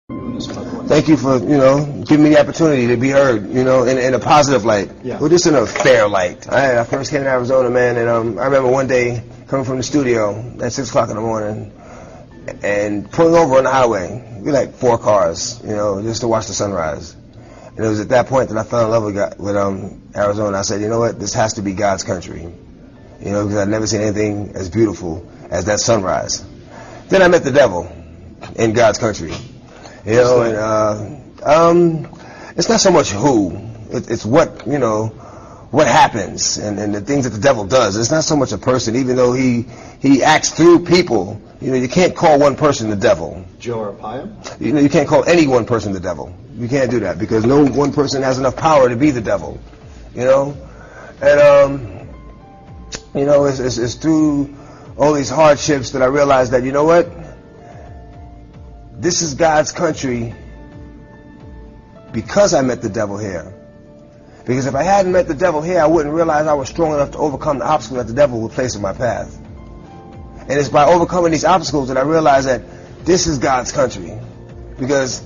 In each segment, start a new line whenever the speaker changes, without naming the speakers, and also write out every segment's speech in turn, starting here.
Thank you for, giving me the opportunity to be heard, in a positive light.
Yeah.
Well, just in a fair light. I first came to Arizona, man, and I remember one day coming from the studio at 6 o'clock in the morning and pulling over on the highway. We like 4 cars, just to watch the sunrise. And it was at that point that I fell in love with Arizona. I said, you know what, this has to be God's country, because I'd never seen anything as beautiful as that sunrise. Then I met the devil in God's country. It's not so much who, it's what, what happens and the things that the devil does. It's not so much a person, even though he acts through people. You can't call one person the devil.
Joe Arpaio?
You can't call any one person the devil. You can't do that because no one person has enough power to be the devil. And it's through all these hardships that I realized that, you know what? This is God's country because I met the devil here. Because if I hadn't met the devil here, I wouldn't realize I was strong enough to overcome the obstacles that the devil would place in my path. And it's by overcoming these obstacles that I realized that this is God's country. Because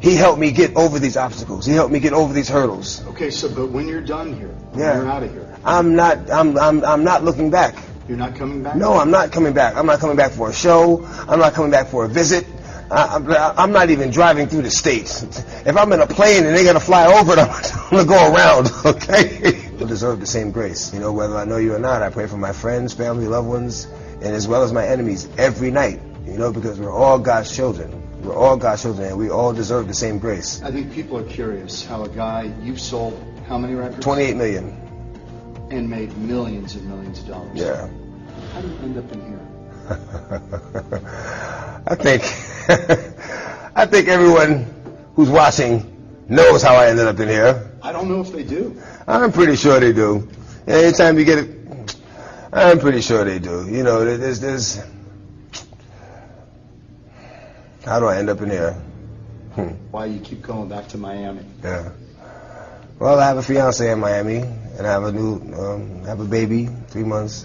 He helped me get over these obstacles. He helped me get over these hurdles.
Okay, but when you're done here, when you're out of here,
I'm not looking back.
You're not coming back?
No, I'm not coming back. I'm not coming back for a show. I'm not coming back for a visit. I'm not even driving through the states. If I'm in a plane and they got to fly over it, I'm going to go around, okay? I deserve the same grace. Whether I know you or not, I pray for my friends, family, loved ones, and as well as my enemies every night, because we're all God's children. We're all God's children, and we all deserve the same grace.
I think people are curious how a guy, you've sold how many records?
28 million.
And made millions and millions of dollars.
Yeah.
How do you end up in here?
I think everyone who's watching knows how I ended up in here.
I don't know if they do.
I'm pretty sure they do. Anytime you get it, I'm pretty sure they do. There's how do I end up in here?
Why you keep going back to Miami?
Yeah. Well, I have a fiance in Miami, and I have have a baby, 3 months.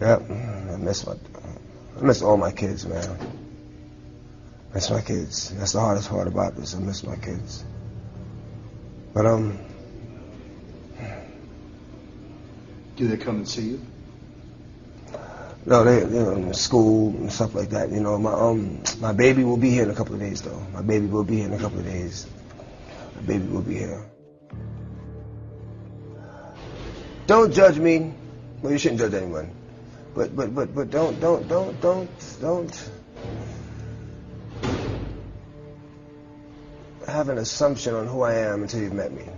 Yep. I miss all my kids, man. I miss my kids. That's the hardest part about this. I miss my kids. But
do they come and see you?
No, they're in school and stuff like that. My baby will be here in a couple of days, though. My baby will be here in a couple of days. My baby will be here. Don't judge me. Well, you shouldn't judge anyone. But don't have an assumption on who I am until you've met me.